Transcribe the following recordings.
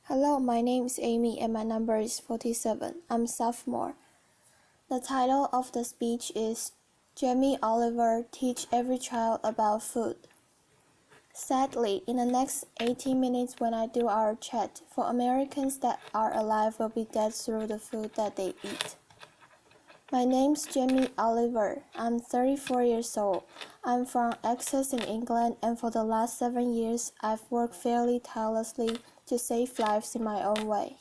Hello, my name is Amy and my number is 47. I'm a sophomore. The title of the speech is Jamie Oliver Teach Every Child About Food. Sadly, in the next 18 minutes when I do our chat, for Americans that are alive will be dead through the food that they eat. My name's Jamie Oliver. I'm 34 years old. I'm from Essex in England, and for the last 7 years, I've worked fairly tirelessly to save lives in my own way.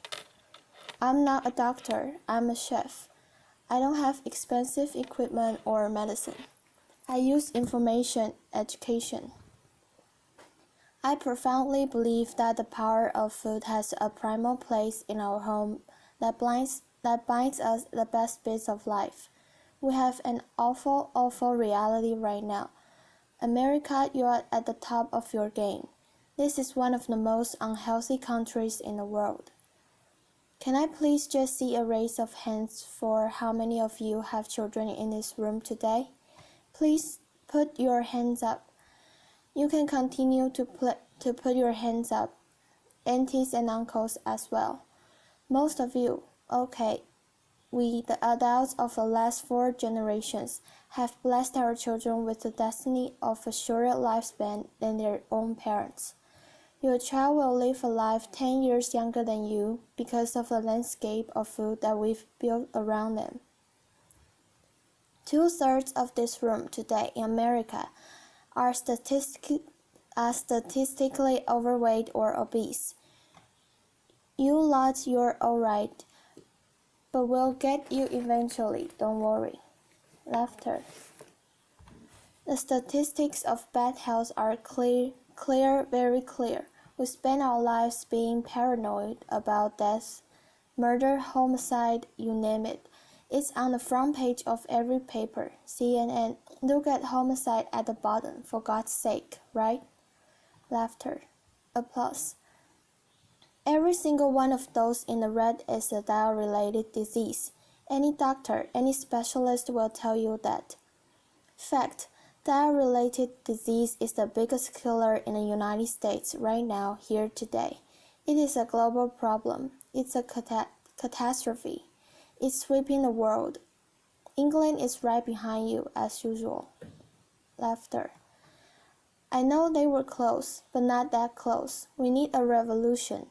I'm not a doctor, I'm a chef. I don't have expensive equipment or medicine. I use information education. I profoundly believe that the power of food has a primal place in our home that binds us the best bits of life. We have an awful reality right now. America, you are at the top of your game. This is one of the most unhealthy countries in the world. Can I please just see a raise of hands for how many of you have children in this room today? Please put your hands up. You can continue to put your hands up, aunties and uncles as well. Most of you, okay. We, the adults of the last 4 generations, have blessed our children with the destiny of a shorter lifespan than their own parents. Your child will live a life 10 years younger than you because of the landscape of food that we've built around them. 2/3 of this room today in America are statistically overweight or obese. You lot, you're alright, but we'll get you eventually, don't worry. Laughter. The statistics of bad health are clear, very clear. We spend our lives being paranoid about death, murder, homicide, you name it. It's on the front page of every paper. CNN, look at homicide at the bottom, for God's sake, right? Laughter. Applause. Every single one of those in the red is a diet-related disease. Any doctor, any specialist will tell you that. Fact. Diet-related disease is the biggest killer in the United States right now, here today. It is a global problem. It's a catastrophe. It's sweeping the world. England is right behind you, as usual. Laughter. I know they were close, but not that close. We need a revolution.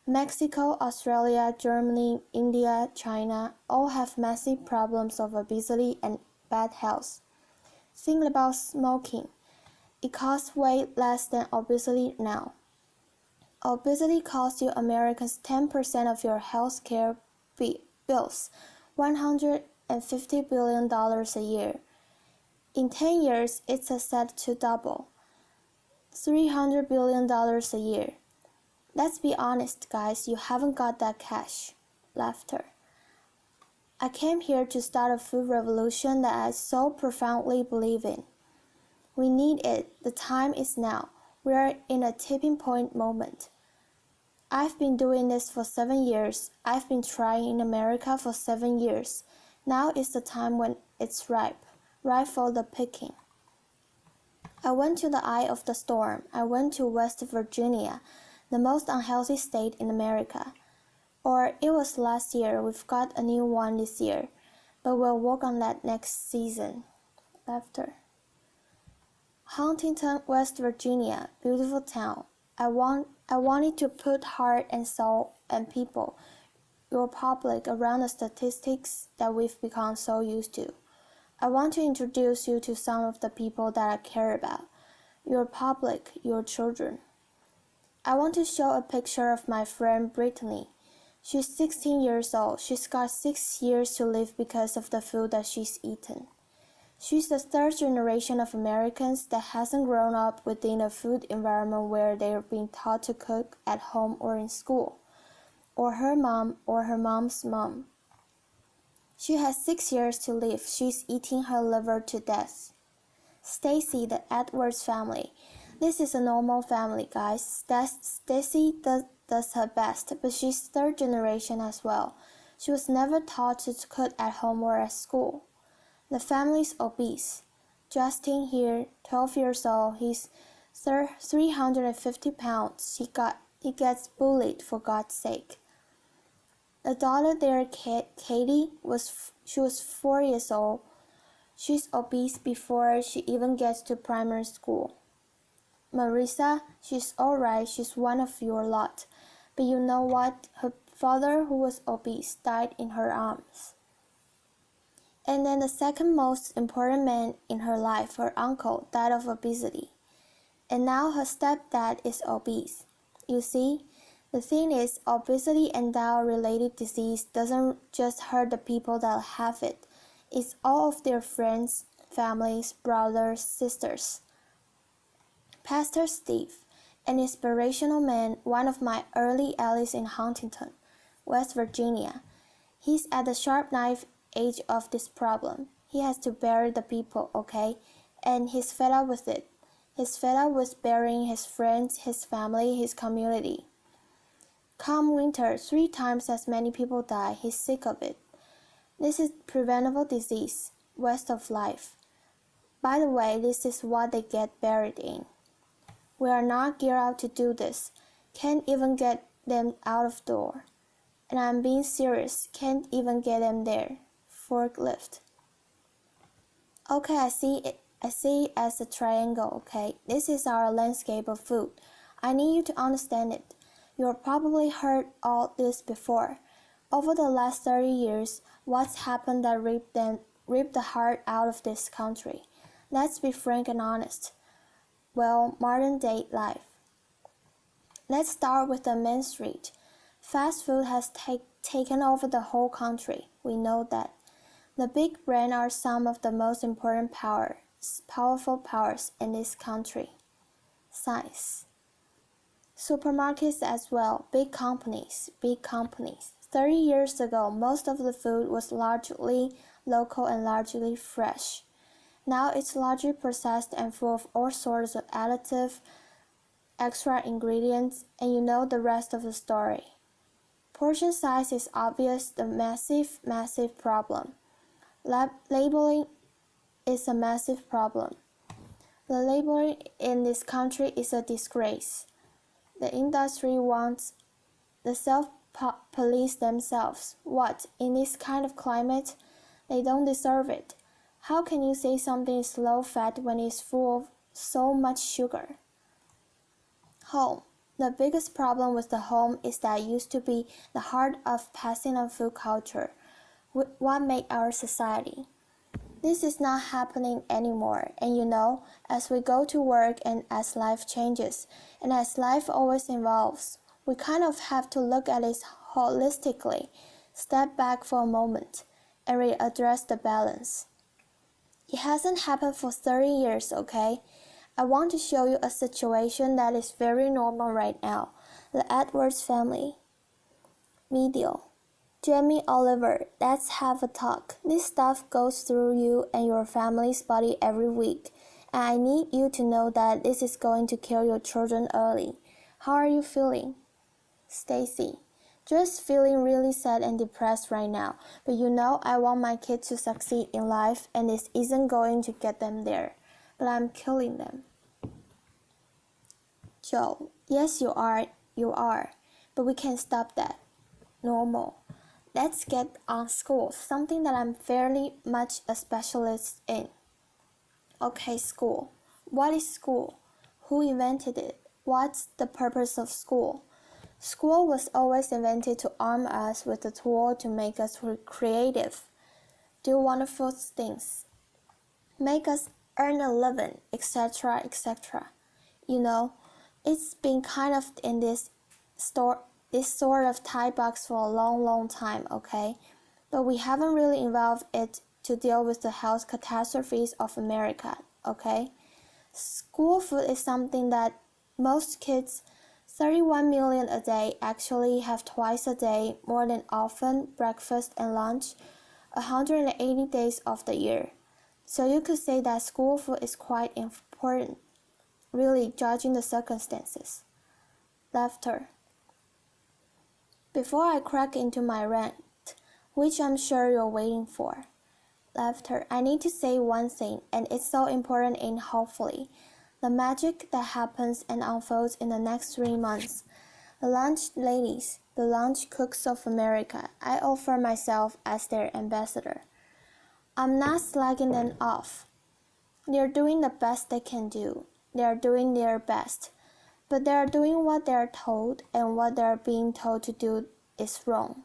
Mexico, Australia, Germany, India, China all have massive problems of obesity and bad health. Think about smoking. It costs way less than obesity now. Obesity costs you Americans 10% of your health care bills, $150 billion a year. In 10 years, it's set to double, $300 billion a year. Let's be honest, guys, you haven't got that cash. Laughter. I came here to start a food revolution that I so profoundly believe in. We need it. The time is now. We are in a tipping point moment. I've been doing this for 7 years. I've been trying in America for 7 years. Now is the time when it's ripe for the picking. I went to the eye of the storm. I went to West Virginia, the most unhealthy state in America. Or it was last year, we've got a new one this year, but we'll work on that next season. Laughter. Huntington, West Virginia, beautiful town. I wanted to put heart and soul and people, your public, around the statistics that we've become so used to. I want to introduce you to some of the people that I care about, your public, your children. I want to show a picture of my friend Brittany. She's 16 years old. She's got 6 years to live because of the food that she's eaten. She's the 3rd generation of Americans that hasn't grown up within a food environment where they're being taught to cook at home or in school, or her mom or her mom's mom. She has 6 years to live. She's eating her liver to death. Stacy, the Edwards family. This is a normal family, guys. Stacy does her best, but she's 3rd generation as well. She was never taught to cook at home or at school. The family's obese. Justin here, 12 years old, he's 350 pounds. He gets bullied for God's sake. The daughter there, Katie, she was 4 years old. She's obese before she even gets to primary school. Marissa, she's alright, she's one of your lot. But you know what? Her father, who was obese, died in her arms. And then the second most important man in her life, her uncle, died of obesity. And now her stepdad is obese. You see, the thing is, obesity and diet-related disease doesn't just hurt the people that have it. It's all of their friends, families, brothers, sisters. Pastor Steve, an inspirational man, one of my early allies in Huntington, West Virginia. He's at the sharp knife edge of this problem. He has to bury the people, okay? And he's fed up with it. He's fed up with burying his friends, his family, his community. Come winter, 3 times as many people die. He's sick of it. This is preventable disease, waste of life. By the way, this is what they get buried in. We are not geared up to do this. Can't even get them out of door. And I'm being serious. Can't even get them there. Forklift. Okay, I see it as a triangle, okay? This is our landscape of food. I need you to understand it. You've probably heard all this before. Over the last 30 years, what's happened that ripped the heart out of this country? Let's be frank and honest. Well, modern day life. Let's start with the Main Street. Fast food has taken over the whole country. We know that. The big brands are some of the most important powerful powers in this country. Science. Supermarkets as well, big companies. 30 years ago, most of the food was largely local and largely fresh. Now it's largely processed and full of all sorts of additives, extra ingredients, and you know the rest of the story. Portion size is obvious, the massive problem. Labeling is a massive problem. The labeling in this country is a disgrace. The industry wants the self-police themselves. What, in this kind of climate? They don't deserve it. How can you say something is low-fat when it's full of so much sugar? Home. The biggest problem with the home is that it used to be the heart of passing on food culture, what made our society. This is not happening anymore, and you know, as we go to work and as life changes, and as life always evolves, we kind of have to look at it holistically, step back for a moment, and readdress the balance. It hasn't happened for 30 years, okay? I want to show you a situation that is very normal right now. The Edwards family. Video. Jamie Oliver, let's have a talk. This stuff goes through you and your family's body every week. And I need you to know that this is going to kill your children early. How are you feeling? Stacy. Just feeling really sad and depressed right now. But you know I want my kids to succeed in life and this isn't going to get them there. But I'm killing them. Joe. Yes, you are. But we can't stop that. Normal. Let's get on school, something that I'm fairly much a specialist in. Okay, school. What is school? Who invented it? What's the purpose of school? School was always invented to arm us with a tool to make us creative, do wonderful things, make us earn a living, etc., etc. You know, it's been kind of in this sort of tie box for a long time, okay? But we haven't really involved it to deal with the health catastrophes of America, okay? School food is something that most kids, 31 million a day, actually have twice a day, more than often, breakfast and lunch, 180 days of the year. So you could say that school food is quite important, really judging the circumstances. Laughter. Before I crack into my rant, which I'm sure you're waiting for, laughter, I need to say one thing, and it's so important hopefully, the magic that happens and unfolds in the next 3 months. The lunch ladies, the lunch cooks of America, I offer myself as their ambassador. I'm not slagging them off. They're doing the best they can do. They're doing their best. But they're doing what they're told, and what they're being told to do is wrong.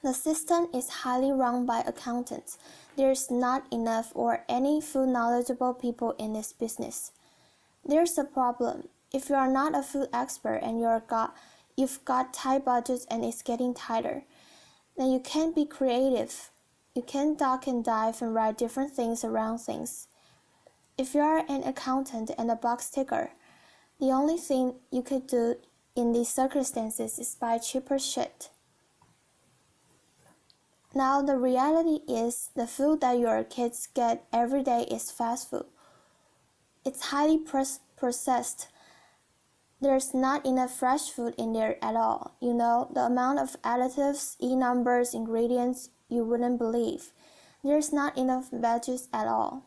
The system is highly run by accountants. There's not enough or any food knowledgeable people in this business. There's a problem. If you are not a food expert and you've got tight budgets and it's getting tighter, then you can't be creative. You can't duck and dive and write different things around things. If you are an accountant and a box ticker, the only thing you could do in these circumstances is buy cheaper shit. Now the reality is the food that your kids get every day is fast food. It's highly processed. There's not enough fresh food in there at all. You know, the amount of additives, numbers, ingredients, you wouldn't believe. There's not enough veggies at all.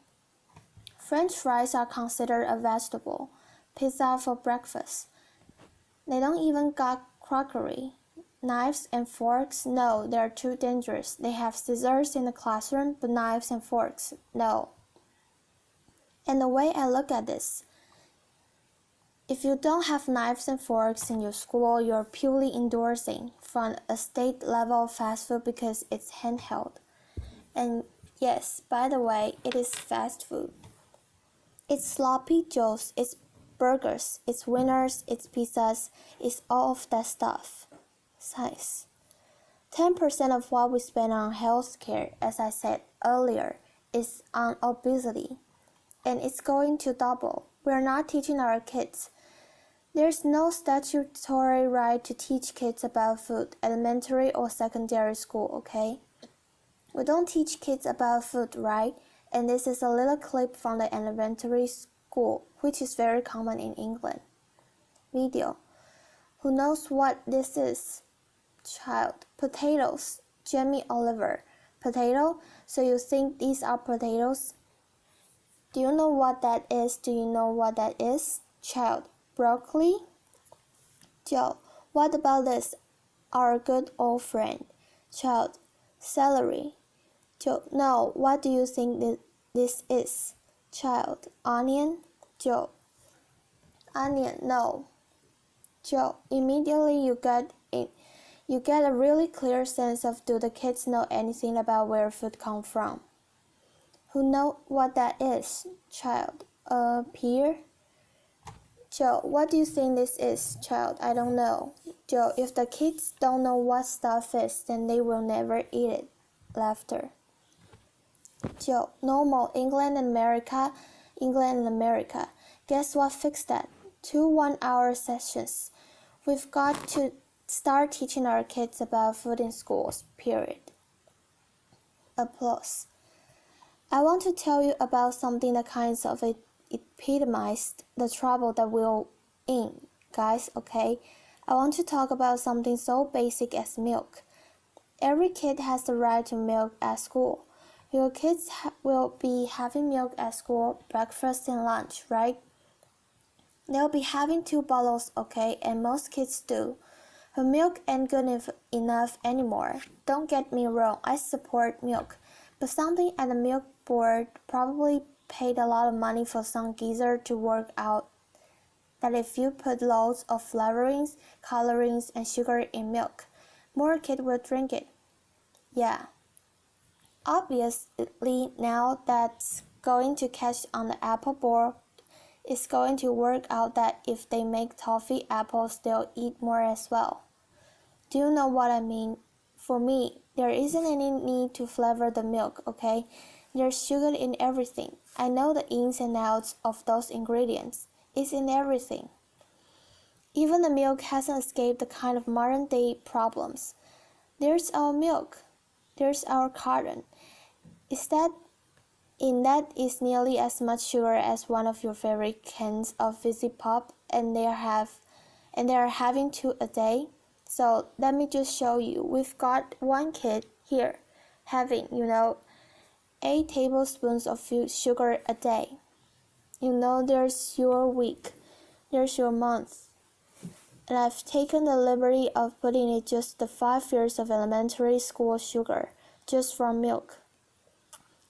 French fries are considered a vegetable. Pizza for breakfast. They don't even got crockery. Knives and forks, no, they're too dangerous. They have scissors in the classroom, but knives and forks, no. And the way I look at this, if you don't have knives and forks in your school, you're purely endorsing from a state level fast food because it's handheld. And yes, by the way, it is fast food. It's sloppy joes, it's burgers, it's wieners, it's pizzas, it's all of that stuff. Size. 10% of what we spend on healthcare, as I said earlier, is on obesity. And it's going to double. We're not teaching our kids. There's no statutory right to teach kids about food, elementary or secondary school, okay? We don't teach kids about food, right? And this is a little clip from the elementary school, which is very common in England. Video. Who knows what this is? Child. Potatoes. Jamie Oliver. Potato? So you think these are potatoes? Do you know what that is? Do you know what that is? Child. Broccoli? Joe. What about this? Our good old friend. Child. Celery. Joe. No, what do you think this is? Child. Onion? Joe. Onion. No. Joe. Immediately you get a really clear sense of, do the kids know anything about where food comes from? Who know what that is? Child. Pear? Joe. What do you think this is? Child. I don't know. Joe. If the kids don't know what stuff is, then they will never eat it. Laughter. Joe. Normal. England and America. Guess what fixed that? 2 1-hour sessions. We've got to start teaching our kids about food in schools, period. Applause. I want to tell you about something that kind of epitomized the trouble that we're in, guys, okay? I want to talk about something so basic as milk. Every kid has the right to milk at school. Your kids will be having milk at school, breakfast and lunch, right? They'll be having 2 bottles, okay? And most kids do. But milk ain't good enough anymore. Don't get me wrong, I support milk. But something at the milk board probably paid a lot of money for some geezer to work out that if you put loads of flavorings, colorings, and sugar in milk, more kids will drink it. Yeah. Obviously, now that's going to catch on the apple board, it's going to work out that if they make toffee apples, they'll eat more as well. Do you know what I mean? For me, there isn't any need to flavor the milk, okay? There's sugar in everything. I know the ins and outs of those ingredients. It's in everything. Even the milk hasn't escaped the kind of modern day problems. There's our milk. There's our carton. In that is nearly as much sugar as one of your favorite cans of Fizzy Pop, and they are having 2 a day. So let me just show you. We've got one kid here having, 8 tablespoons of sugar a day. There's your week, there's your month, and I've taken the liberty of putting in just the 5 years of elementary school sugar, just from milk.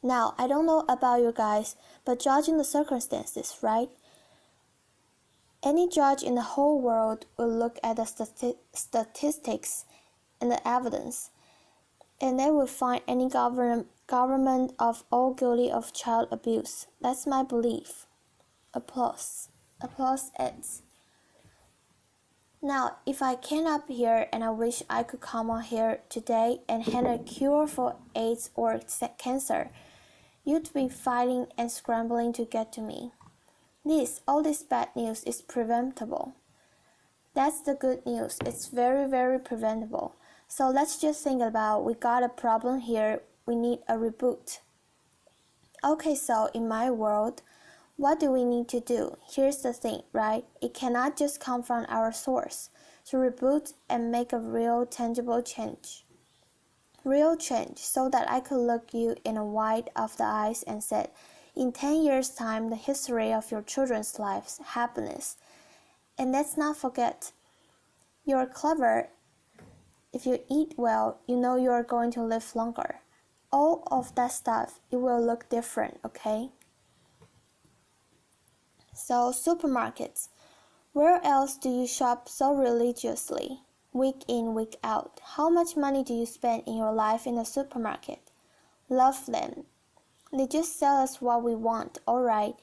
Now, I don't know about you guys, but judging the circumstances, right? Any judge in the whole world will look at the statistics and the evidence, and they will find any government of all guilty of child abuse. That's my belief. Applause. Applause ends. Now, if I came up here and I wish I could come on here today and hand a cure for AIDS or cancer, you'd be fighting and scrambling to get to me. All this bad news is preventable. That's the good news. It's very, very preventable. So let's just think about we got a problem here. We need a reboot. Okay, so in my world, what do we need to do? Here's the thing, right? It cannot just come from our source. To reboot and make a real tangible change. Real change, so that I could look you in the white of the eyes and say, in 10 years' time, the history of your children's lives, happiness. And let's not forget, you're clever. If you eat well, you know you are going to live longer. All of that stuff, it will look different, okay? So, supermarkets. Where else do you shop so religiously? Week in, week out. How much money do you spend in your life in a supermarket? Love them. They just sell us what we want, alright.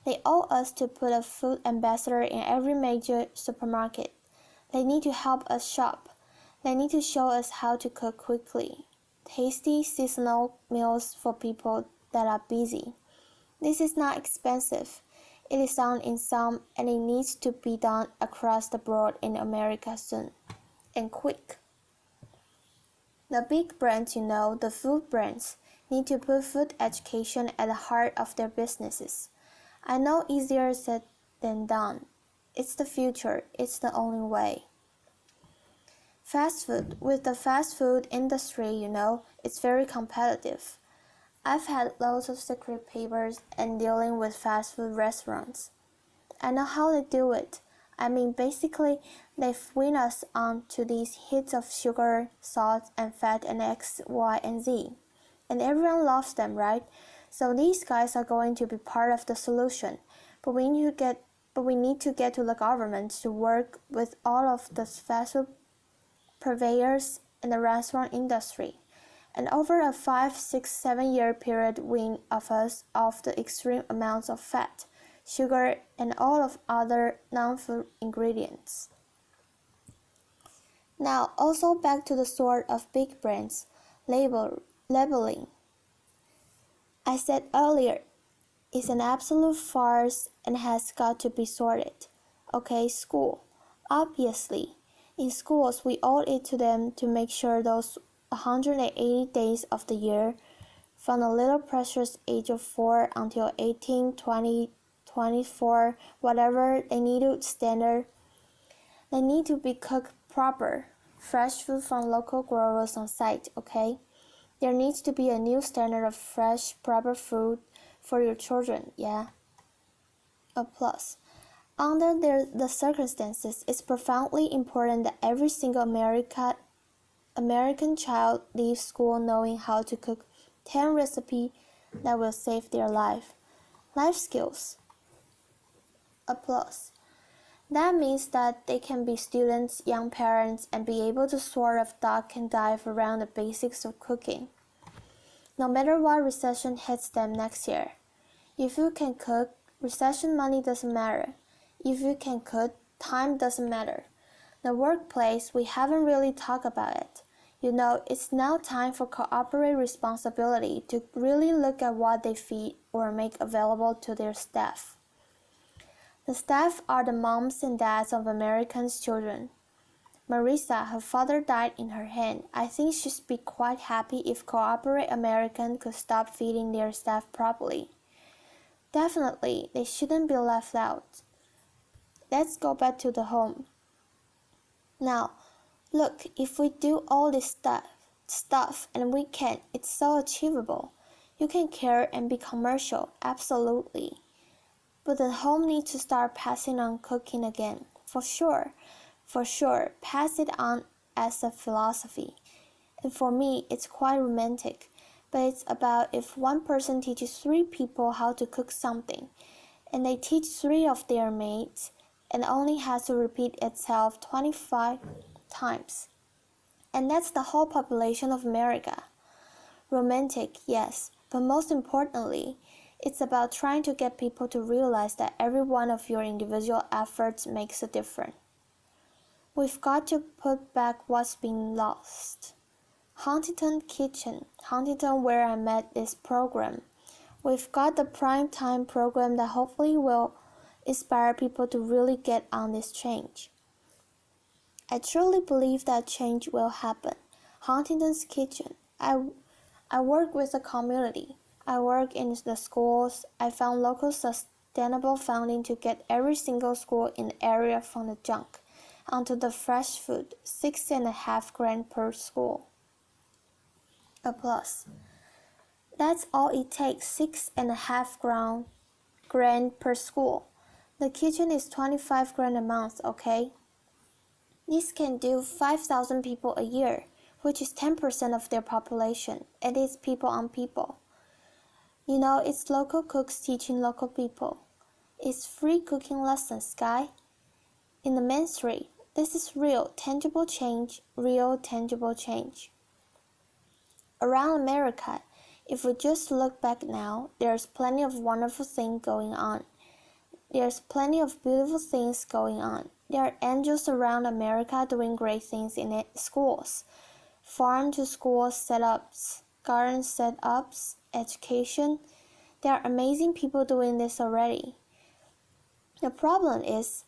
They owe us to put a food ambassador in every major supermarket. They need to help us shop. They need to show us how to cook quickly. Tasty, seasonal meals for people that are busy. This is not expensive. It is done in some, and it needs to be done across the board in America soon. And quick. The big brands, the food brands, need to put food education at the heart of their businesses. I know easier said than done. It's the future. It's the only way. Fast food. With the fast food industry, it's very competitive. I've had loads of secret papers and dealing with fast food restaurants. I know how they do it. I mean, basically, they win us on to these hits of sugar, salt, and fat and X, Y, and Z. And everyone loves them, right? So these guys are going to be part of the solution. But we need to get to the government to work with all of the fast food purveyors in the restaurant industry. And over a 5, 6, 7 year period wean us off the extreme amounts of fat, sugar, and all of other non-food ingredients. Now, also back to the sort of big brands, labeling. I said earlier, it's an absolute farce and has got to be sorted. Okay, school. Obviously, in schools, we owe it to them to make sure those 180 days of the year, from the little precious age of 4 until 18, 20, 24, whatever they need to standard, they need to be cooked proper. Fresh food from local growers on site, okay? There needs to be a new standard of fresh, proper food for your children, yeah? Applause. Under the circumstances, it's profoundly important that every single American child leaves school knowing how to cook 10 recipes that will save their life. Life skills. Applause. That means that they can be students, young parents, and be able to sort of duck and dive around the basics of cooking. No matter what recession hits them next year. If you can cook, recession money doesn't matter. If you can cook, time doesn't matter. The workplace, we haven't really talked about it. It's now time for corporate responsibility to really look at what they feed or make available to their staff. The staff are the moms and dads of Americans' children. Marisa, her father died in her hand. I think she'd be quite happy if corporate Americans could stop feeding their staff properly. Definitely, they shouldn't be left out. Let's go back to the home. Now, look, if we do all this stuff and we can, it's so achievable. You can care and be commercial, absolutely. But the home needs to start passing on cooking again, for sure. For sure, pass it on as a philosophy. And for me, it's quite romantic, but it's about if one person teaches 3 people how to cook something, and they teach 3 of their mates, and only has to repeat itself 25 times. And that's the whole population of America. Romantic, yes, but most importantly, it's about trying to get people to realize that every one of your individual efforts makes a difference. We've got to put back what's been lost. Huntington Kitchen, Huntington where I met this program. We've got the prime time program that hopefully will inspire people to really get on this change. I truly believe that change will happen. Huntington's Kitchen. I work with the community. I work in the schools. I found local sustainable funding to get every single school in the area from the junk onto the fresh food, $6.5 grand per school. Applause. That's all it takes, $6.5 grand per school. The kitchen is 25 grand a month, okay? This can do 5,000 people a year, which is 10% of their population. It is people on people. You know, it's local cooks teaching local people. It's free cooking lessons, guy. In the main street, this is real, tangible change, real, tangible change. Around America, if we just look back now, there's plenty of wonderful things going on. There's plenty of beautiful things going on. There are angels around America doing great things in schools, farm-to-school setups, garden setups, education. There are amazing people doing this already. The problem is,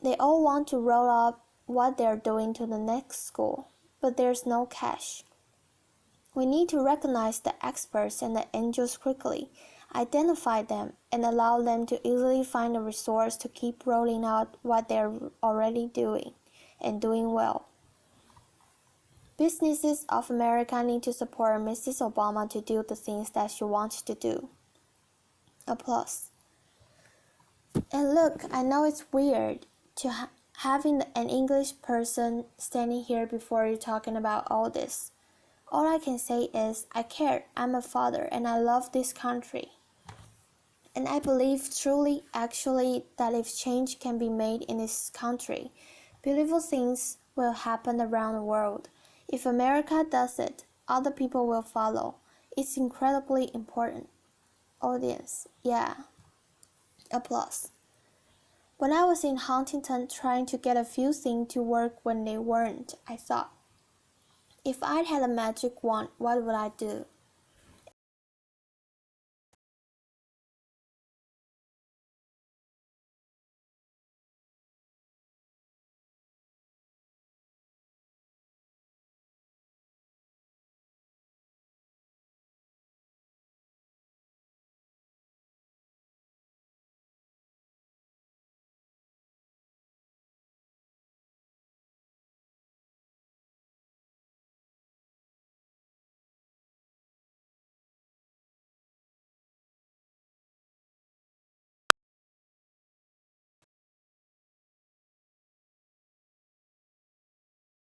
they all want to roll up what they're doing to the next school, but there's no cash. We need to recognize the experts and the angels quickly, identify them, and allow them to easily find a resource to keep rolling out what they're already doing, and doing well. Businesses of America need to support Mrs. Obama to do the things that she wants to do. Applause. And look, I know it's weird to having an English person standing here before you talking about all this. All I can say is, I care, I'm a father, and I love this country. And I believe truly, actually, that if change can be made in this country, beautiful things will happen around the world. If America does it, other people will follow. It's incredibly important. Audience, yeah. Applause. When I was in Huntington trying to get a few things to work when they weren't, I thought, if I'd had a magic wand, what would I do?